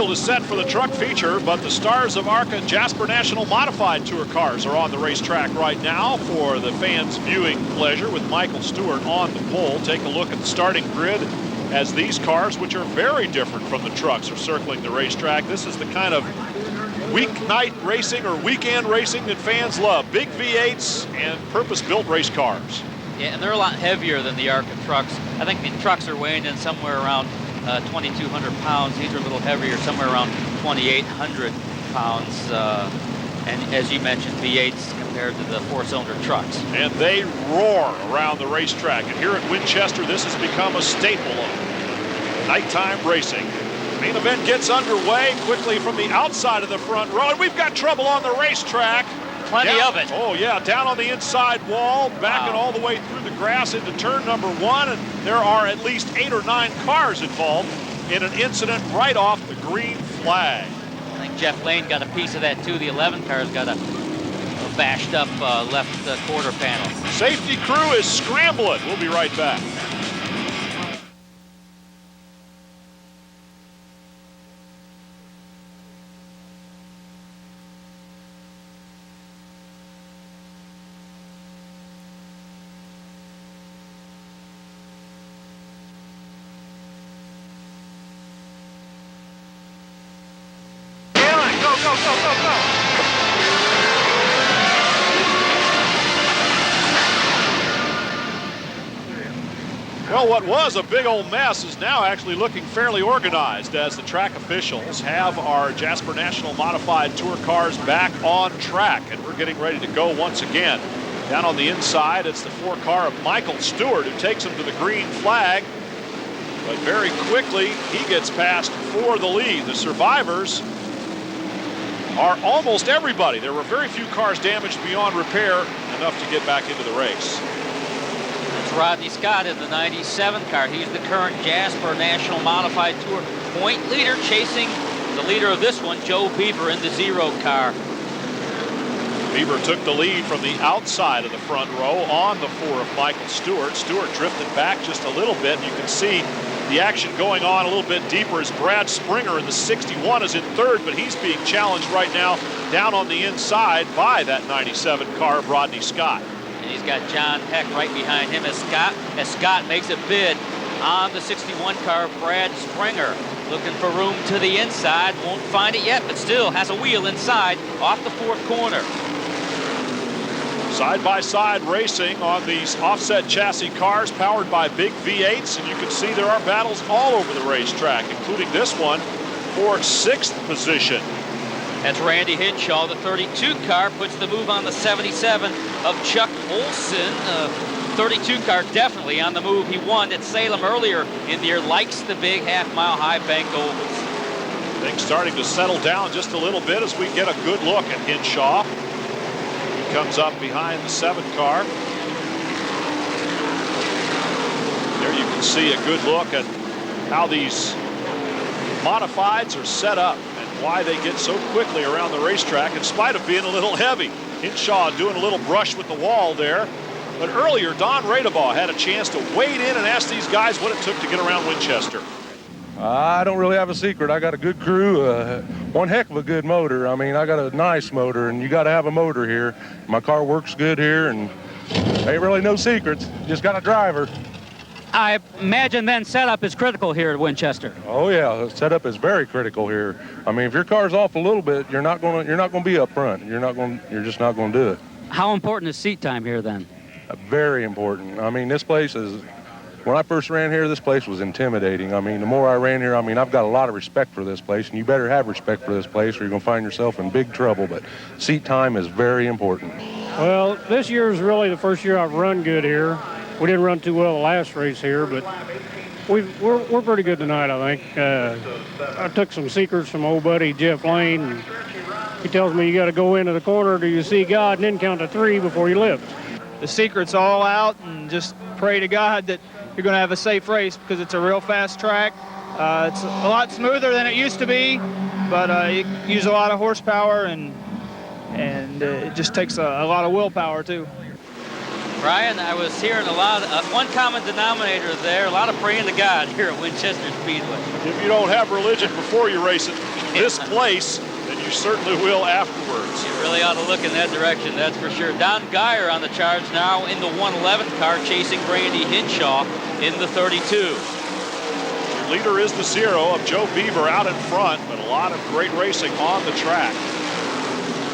field is set for the truck feature, but the stars of ARCA Jasper National Modified Tour cars are on the racetrack right now for the fans' viewing pleasure, with Michael Stewart on the pole. Take a look at the starting grid as these cars, which are very different from the trucks, are circling the racetrack. This is the kind of weeknight racing or weekend racing that fans love. Big V8s and purpose-built race cars. Yeah, and they're a lot heavier than the ARCA trucks. I think the trucks are weighing in somewhere around 2,200 pounds. These are a little heavier, somewhere around 2,800 pounds. And as you mentioned, V8s compared to the four-cylinder trucks. And they roar around the racetrack. And here at Winchester, this has become a staple of nighttime racing. Main event gets underway quickly from the outside of the front row, and we've got trouble on the racetrack. Plenty of it. Oh yeah, down on the inside wall, backing all the way through the grass into turn number 1, and there are at least 8 or 9 cars involved in an incident right off the green flag. I think Jeff Lane got a piece of that too. The 11 car's got a bashed up left quarter panel. Safety crew is scrambling. We'll be right back. Well, what was a big old mess is now actually looking fairly organized, as the track officials have our Jasper National Modified Tour cars back on track, and we're getting ready to go once again. Down on the inside, it's the 4 car of Michael Stewart who takes him to the green flag, but very quickly he gets passed for the lead. The survivors are almost everybody. There were very few cars damaged beyond repair, enough to get back into the race. Rodney Scott in the 97 car. He's the current Jasper National Modified Tour point leader, chasing the leader of this one, Joe Beaver, in the 0 car. Beaver took the lead from the outside of the front row on the 4 of Michael Stewart. Stewart drifted back just a little bit. You can see the action going on a little bit deeper as Brad Springer in the 61 is in 3rd, but he's being challenged right now down on the inside by that 97 car of Rodney Scott. He's got John Heck right behind him as Scott makes a bid on the 61 car of Brad Springer. Looking for room to the inside. Won't find it yet, but still has a wheel inside off the 4th corner. Side-by-side racing on these offset chassis cars powered by big V8s, and you can see there are battles all over the racetrack, including this one for 6th position. That's Randy Hinshaw. The 32 car puts the move on the 77 of Chuck Olson. 32 car definitely on the move. He won at Salem earlier in the year. Likes the big half-mile high bank ovals. Things starting to settle down just a little bit as we get a good look at Hinshaw. He comes up behind the 7 car. There you can see a good look at how these modifieds are set up, why they get so quickly around the racetrack in spite of being a little heavy. Hinshaw doing a little brush with the wall there. But earlier, Don Radebaugh had a chance to wade in and ask these guys what it took to get around Winchester. I don't really have a secret. I got a good crew, one heck of a good motor. I mean, I got a nice motor, and you got to have a motor here. My car works good here, and ain't really no secrets. Just got a driver. I imagine then setup is critical here at Winchester. Oh yeah, setup is very critical here. I mean, if your car's off a little bit, you're not going to be up front. You're just not going to do it. How important is seat time here then? Very important. I mean, this place is, when I first ran here, this place was intimidating. I mean, the more I ran here, I mean, I've got a lot of respect for this place, and you better have respect for this place or you're going to find yourself in big trouble. But seat time is very important. Well, this year is really the first year I've run good here. We didn't run too well the last race here, but we're pretty good tonight, I think. I took some secrets from old buddy Jeff Lane. And he tells me you got to go into the corner till you see God and then count to 3 before you lift. The secret's all out, and just pray to God that you're going to have a safe race because it's a real fast track. It's a lot smoother than it used to be, but you use a lot of horsepower, and it just takes a lot of willpower too. Brian, I was hearing a lot of, one common denominator there, a lot of praying to God here at Winchester Speedway. If you don't have religion before you race at this place, then you certainly will afterwards. You really ought to look in that direction, that's for sure. Don Geyer on the charge now in the 111 car, chasing Randy Hinshaw in the 32. Your leader is the 0 of Joe Beaver out in front, but a lot of great racing on the track.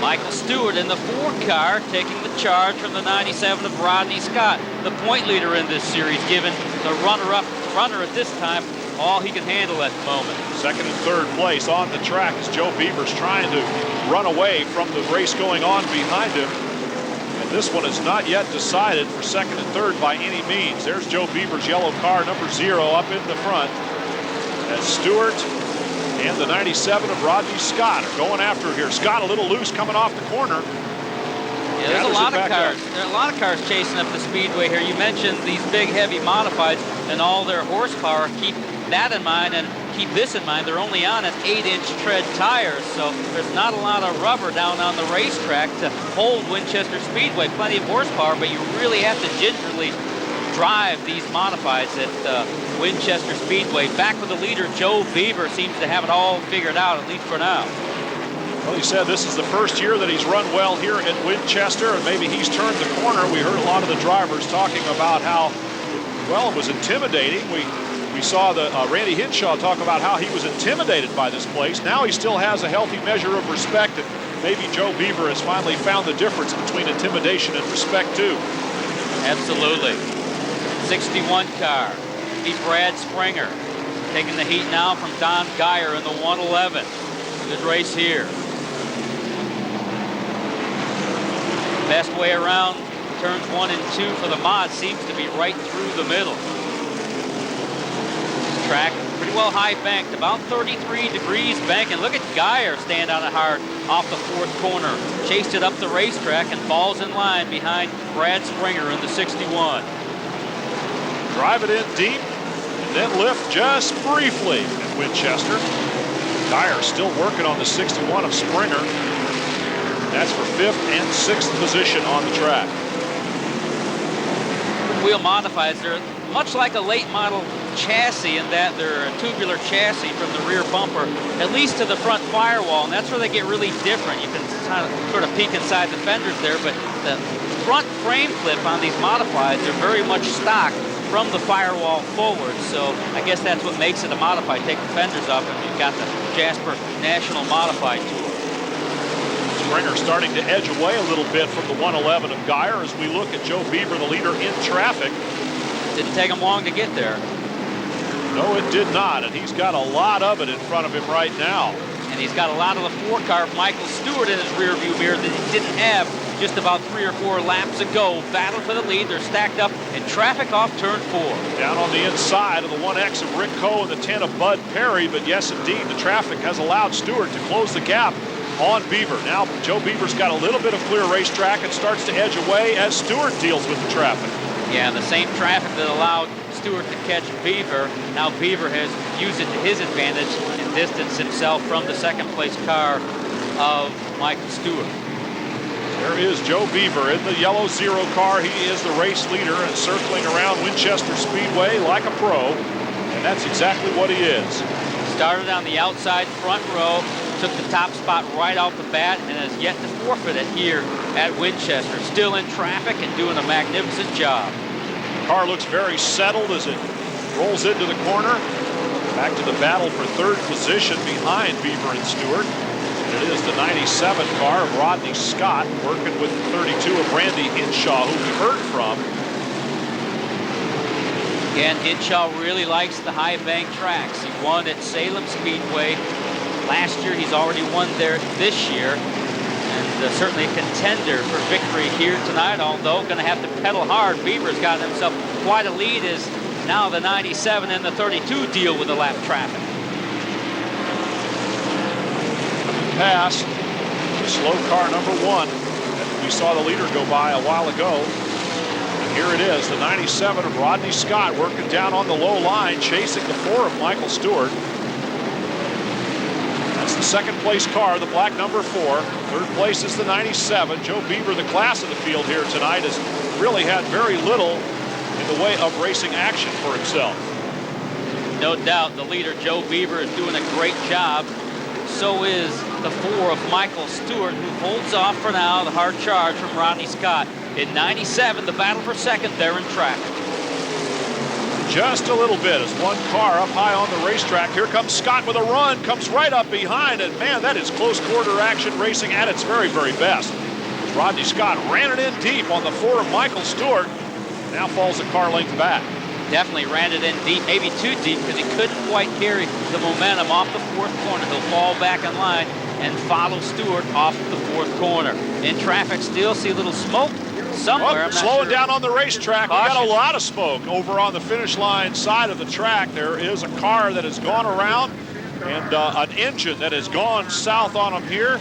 Michael Stewart in the 4 car, taking the charge from the 97 of Rodney Scott, the point leader in this series, giving the runner at this time all he can handle at the moment. Second and third place on the track as Joe Beaver's trying to run away from the race going on behind him. And this one is not yet decided for second and third by any means. There's Joe Beaver's yellow car, number 0, up in the front, as Stewart and the 97 of Rodney Scott are going after it here. Scott a little loose coming off the corner. Yeah, there's a lot of cars. There are a lot of cars chasing up the Speedway here. You mentioned these big, heavy modifieds and all their horsepower. Keep that in mind and keep this in mind. They're only on an 8-inch tread tires, so there's not a lot of rubber down on the racetrack to hold Winchester Speedway. Plenty of horsepower, but you really have to gingerly drive these modifieds at Winchester Speedway. Back with the leader, Joe Beaver, seems to have it all figured out, at least for now. Well, he said this is the first year that he's run well here at Winchester, and maybe he's turned the corner. We heard a lot of the drivers talking about how, well, it was intimidating. We saw the Randy Hinshaw talk about how he was intimidated by this place. Now he still has a healthy measure of respect, and maybe Joe Beaver has finally found the difference between intimidation and respect, too. Absolutely. 61 car. He's Brad Springer, taking the heat now from Don Geyer in the 111. Good race here. Best way around turns 1 and 2 for the mod seems to be right through the middle. This track pretty well high banked, about 33 degrees banking. Look at Geyer stand on it hard off the 4th corner. Chased it up the racetrack and falls in line behind Brad Springer in the 61. Drive it in deep and then lift just briefly at Winchester. Geyer still working on the 61 of Springer. That's for 5th and 6th position on the track. Wheel modifieds, they're much like a late model chassis in that they're a tubular chassis from the rear bumper, at least to the front firewall, and that's where they get really different. You can sort of peek inside the fenders there, but the front frame flip on these modifieds are very much stock from the firewall forward, so I guess that's what makes it a modified. Take the fenders off and you've got the Jasper National Modified Tour. Springer starting to edge away a little bit from the 111 of Geyer as we look at Joe Beaver, the leader in traffic. Didn't take him long to get there. No, it did not, and he's got a lot of it in front of him right now. And he's got a lot of the 4-car of Michael Stewart in his rearview mirror that he didn't have just about 3 or 4 laps ago. Battle for the lead. They're stacked up in traffic off turn 4. Down on the inside of the 1X of Rick Coe and the 10 of Bud Perry, but yes, indeed, the traffic has allowed Stewart to close the gap on Beaver. Now, Joe Beaver's got a little bit of clear racetrack and starts to edge away as Stewart deals with the traffic. Yeah, the same traffic that allowed Stewart to catch Beaver. Now Beaver has used it to his advantage and distanced himself from the 2nd place car of Michael Stewart. There is Joe Beaver in the yellow 0 car. He is the race leader and circling around Winchester Speedway like a pro, and that's exactly what he is. Started on the outside front row, took the top spot right off the bat, and has yet to forfeit it here at Winchester. Still in traffic and doing a magnificent job. The car looks very settled as it rolls into the corner. Back to the battle for 3rd position behind Beaver and Stewart. And it is the 97 car of Rodney Scott working with the 32 of Randy Hinshaw, who we heard from. Again, Hinshaw really likes the high bank tracks. He won at Salem Speedway last year. He's already won there this year. And certainly a contender for victory here tonight, although going to have to pedal hard. Beaver's got himself quite a lead as now the 97 and the 32 deal with the lap traffic. Pass the slow car number 1. And we saw the leader go by a while ago. And here it is, the 97 of Rodney Scott working down on the low line, chasing the 4 of Michael Stewart. That's the 2nd place car, the black number 4. 3rd place is the 97. Joe Beaver, the class of the field here tonight, as really had very little in the way of racing action for himself. No doubt the leader, Joe Beaver, is doing a great job. So is the 4 of Michael Stewart, who holds off for now the hard charge from Rodney Scott. In 97, the battle for second there in track. Just a little bit as one car up high on the racetrack. Here comes Scott with a run, comes right up behind, and man, that is close quarter action racing at its very, very best. Rodney Scott ran it in deep on the 4 of Michael Stewart. Now falls a car length back. Definitely ran it in deep, maybe too deep, because he couldn't quite carry the momentum off the 4th corner. He'll fall back in line and follow Stewart off the 4th corner. In traffic still, see a little smoke somewhere. I'm not slowing sure. down on the racetrack. Caution. We got a lot of smoke over on the finish line side of the track. There is a car that has gone around and an engine that has gone south on them here.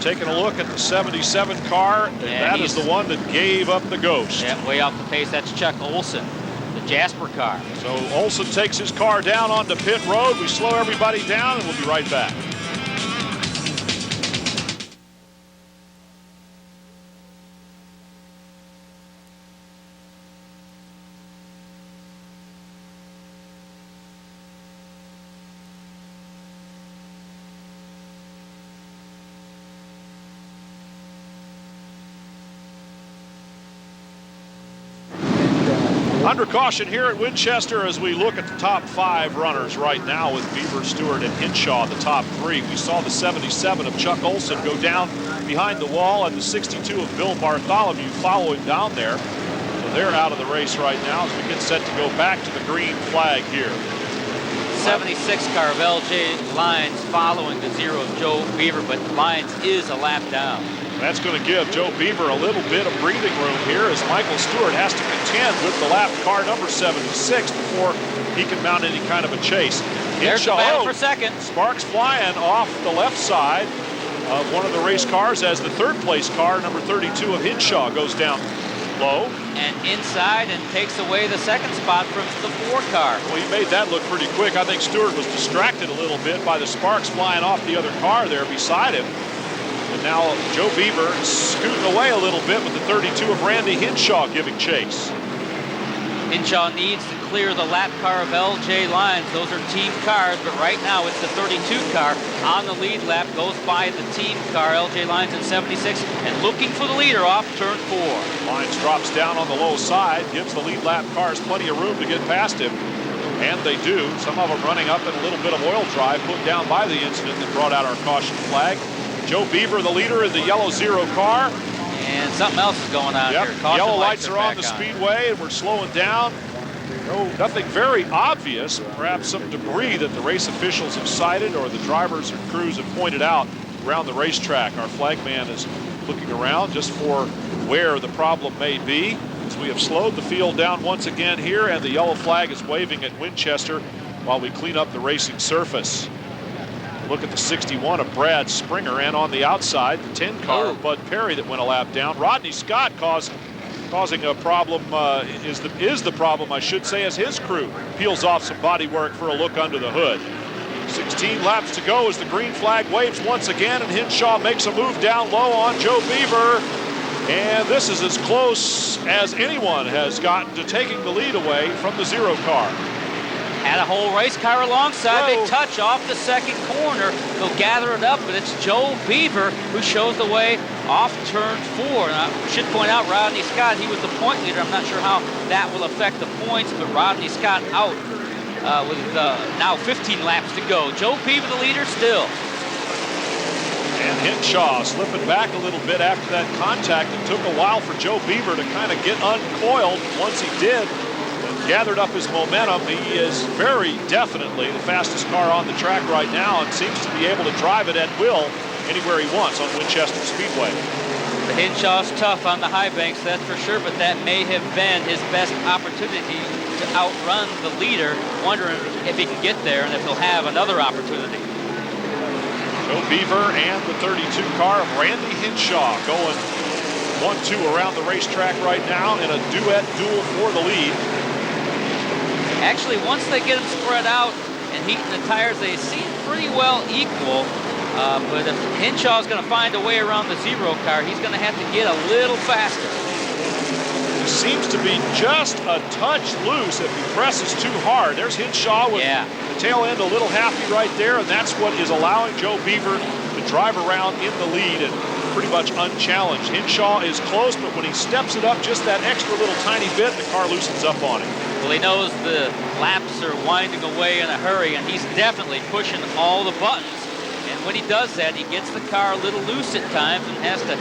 Taking a look at the 77 car, and that is the one that gave up the ghost. Yeah, way off the pace. That's Chuck Olson, the Jasper car. So Olson takes his car down onto pit road. We slow everybody down, and we'll be right back. Under caution here at Winchester as we look at the top 5 runners right now with Beaver, Stewart, and Hinshaw, the top 3. We saw the 77 of Chuck Olson go down behind the wall, and the 62 of Bill Bartholomew follow him down there. So they're out of the race right now as we get set to go back to the green flag here. 76 car of LJ Lyons following the 0 of Joe Beaver, but Lyons is a lap down. That's going to give Joe Beaver a little bit of breathing room here as Michael Stewart has to contend with the lap car number 76 before he can mount any kind of a chase. There's the battle for second. Sparks flying off the left side of one of the race cars as the 3rd place car, number 32 of Hinshaw, goes down low. And inside and takes away the 2nd spot from the 4 car. Well, he made that look pretty quick. I think Stewart was distracted a little bit by the sparks flying off the other car there beside him. And now Joe Beaver scooting away a little bit with the 32 of Randy Hinshaw giving chase. Hinshaw needs to clear the lap car of LJ Lyons. Those are team cars, but right now it's the 32 car on the lead lap, goes by the team car, LJ Lyons in 76, and looking for the leader off turn 4. Lyons drops down on the low side, gives the lead lap cars plenty of room to get past him. And they do. Some of them running up in a little bit of oil drive put down by the incident that brought out our caution flag. Joe Beaver, the leader in the yellow 0 car. And something else is going on here. Caution Yellow lights are on the back Speedway, and we're slowing down. No, nothing very obvious. Perhaps some debris that the race officials have cited or the drivers and crews have pointed out around the racetrack. Our flagman is looking around just for where the problem may be. As we have slowed the field down once again here, and the yellow flag is waving at Winchester while we clean up the racing surface. Look at the 61 of Brad Springer, and on the outside, the 10 car of Bud Perry that went a lap down. Rodney Scott causing a problem, is the problem, I should say, as his crew peels off some body work for a look under the hood. 16 laps to go as the green flag waves once again, and Hinshaw makes a move down low on Joe Beaver. And this is as close as anyone has gotten to taking the lead away from the 0 car. Had a whole race car alongside. They touch off the 2nd corner. They'll gather it up, but it's Joe Beaver who shows the way off turn 4. And I should point out Rodney Scott, he was the point leader. I'm not sure how that will affect the points, but Rodney Scott out with now 15 laps to go. Joe Beaver the leader still. And Hinshaw slipping back a little bit after that contact. It took a while for Joe Beaver to kind of get uncoiled. Once he did, gathered up his momentum. He is very definitely the fastest car on the track right now and seems to be able to drive it at will anywhere he wants on Winchester Speedway. The Hinshaw's tough on the high banks, that's for sure, but that may have been his best opportunity to outrun the leader, wondering if he can get there and if he'll have another opportunity. Joe Beaver and the 32 car of Randy Hinshaw going 1-2 around the racetrack right now in a duet duel for the lead. Actually, once they get them spread out and heating the tires, they seem pretty well equal. But if Hinshaw's going to find a way around the 0 car, he's going to have to get a little faster. seems to be just a touch loose if he presses too hard. There's Hinshaw with the tail end a little happy right there, and that's what is allowing Joe Beaver to drive around in the lead and pretty much unchallenged. Hinshaw is close, but when he steps it up just that extra little tiny bit, the car loosens up on him. Well, he knows the laps are winding away in a hurry, and he's definitely pushing all the buttons. And when he does that, he gets the car a little loose at times and has to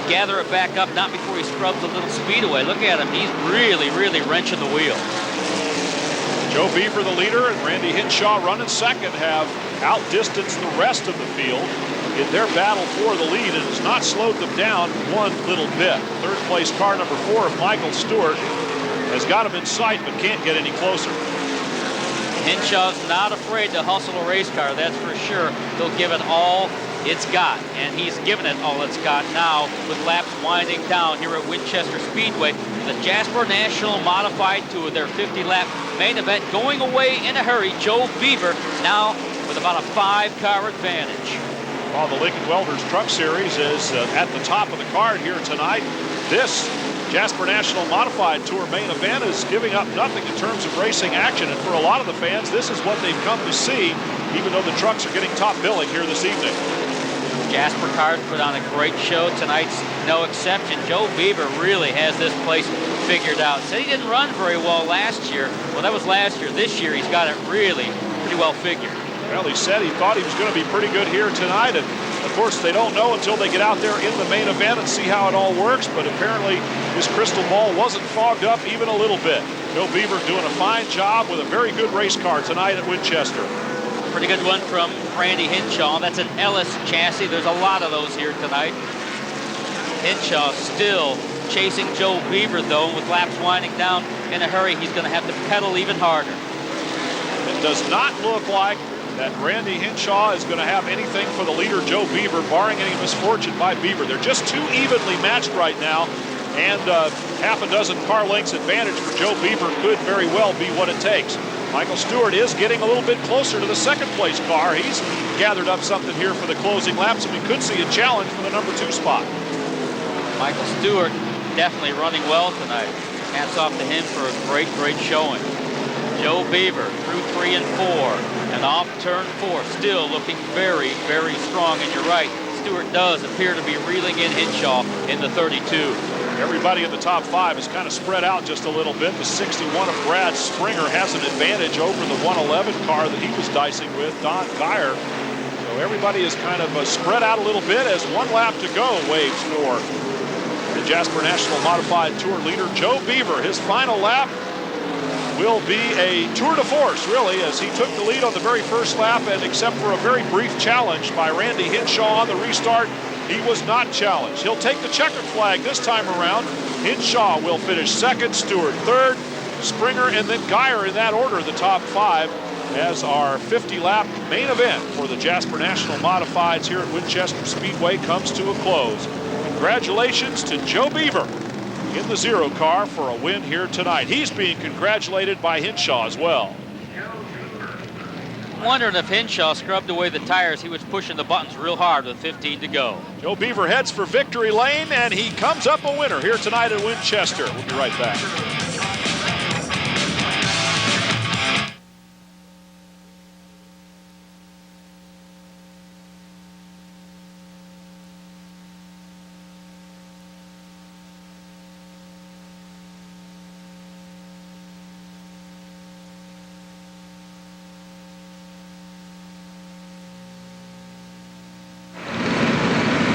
gather it back up, not before he scrubs a little speed away. Look at him. He's really, really wrenching the wheel. Joe Beaver, the leader, and Randy Hinshaw running second, have outdistanced the rest of the field in their battle for the lead, and has not slowed them down one little bit. Third place car, number 4 of Michael Stewart, has got him in sight but can't get any closer. Hinshaw's not afraid to hustle a race car, that's for sure. He'll give it all it's got, and he's given it all it's got now with laps winding down here at Winchester Speedway. The Jasper National Modified Tour, their 50-lap main event, going away in a hurry. Joe Beaver now with about a 5-car advantage. While the Lincoln Welders Truck Series is at the top of the card here tonight, this Jasper National Modified Tour main event is giving up nothing in terms of racing action, and for a lot of the fans, this is what they've come to see, even though the trucks are getting top billing here this evening. Jasper cars put on a great show. Tonight's no exception. Joe Beaver really has this place figured out. Said he didn't run very well last year. Well, that was last year. This year, he's got it really pretty well figured. Well, he said he thought he was going to be pretty good here tonight, and of course, they don't know until they get out there in the main event and see how it all works, but apparently his crystal ball wasn't fogged up even a little bit. Joe Beaver doing a fine job with a very good race car tonight at Winchester. Pretty good one from Randy Hinshaw. That's an Ellis chassis. There's a lot of those here tonight. Hinshaw still chasing Joe Beaver, though, with laps winding down in a hurry. He's going to have to pedal even harder. It does not look like that Randy Hinshaw is going to have anything for the leader, Joe Beaver, barring any misfortune by Beaver. They're just too evenly matched right now, and half a dozen car lengths advantage for Joe Beaver could very well be what it takes. Michael Stewart is getting a little bit closer to the second place car. He's gathered up something here for the closing laps, and we could see a challenge for the number 2 spot. Michael Stewart definitely running well tonight. Hats off to him for a great, great showing. Joe Beaver through 3 and 4 and off turn 4, still looking very, very strong. And you're right, Stewart does appear to be reeling in Hinshaw in the 32. Everybody in the top 5 is kind of spread out just a little bit. The 61 of Brad Springer has an advantage over the 111 car that he was dicing with, Don Geyer. So everybody is kind of spread out a little bit as 1 lap to go waves for the Jasper National Modified Tour leader, Joe Beaver. His final lap will be a tour de force, really, as he took the lead on the very first lap, and except for a very brief challenge by Randy Hinshaw on the restart, he was not challenged. He'll take the checkered flag this time around. Hinshaw will finish second, Stewart third, Springer, and then Geyer in that order, the top 5, as our 50-lap main event for the Jasper National Modifieds here at Winchester Speedway comes to a close. Congratulations to Joe Beaver in the 0 car for a win here tonight. He's being congratulated by Hinshaw as well. I'm wondering if Hinshaw scrubbed away the tires. He was pushing the buttons real hard with 15 to go. Joe Beaver heads for victory lane, and he comes up a winner here tonight at Winchester. We'll be right back.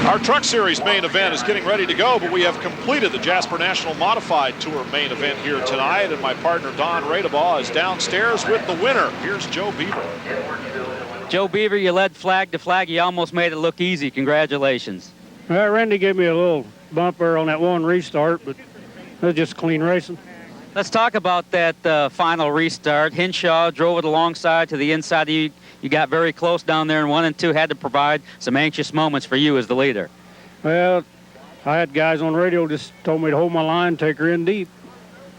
Our Truck Series main event is getting ready to go, but we have completed the Jasper National Modified Tour main event here tonight, and my partner Don Radebaugh is downstairs with the winner. Here's Joe Beaver. Joe Beaver, you led flag to flag. You almost made it look easy. Congratulations. Well, Randy gave me a little bumper on that 1 restart, but it was just clean racing. Let's talk about that final restart. Hinshaw drove it alongside to the inside of you. You got very close down there in 1 and 2, had to provide some anxious moments for you as the leader. Well, I had guys on radio just told me to hold my line, take her in deep.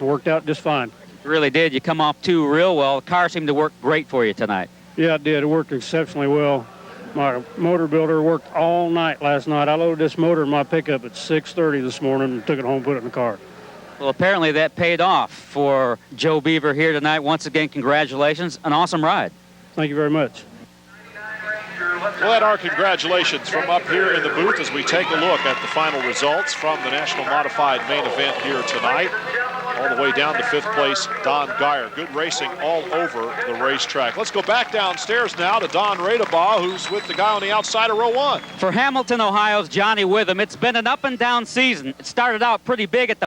It worked out just fine. You really did. You come off 2 real well. The car seemed to work great for you tonight. Yeah, it did. It worked exceptionally well. My motor builder worked all night last night. I loaded this motor in my pickup at 6:30 this morning and took it home and put it in the car. Well, apparently that paid off for Joe Beaver here tonight. Once again, congratulations. An awesome ride. Thank you very much. We'll add our congratulations from up here in the booth as we take a look at the final results from the National Modified main event here tonight. All the way down to 5th place, Don Geyer. Good racing all over the racetrack. Let's go back downstairs now to Don Radebaugh, who's with the guy on the outside of row 1. For Hamilton, Ohio's Johnny Witham, it's been an up and down season. It started out pretty big at the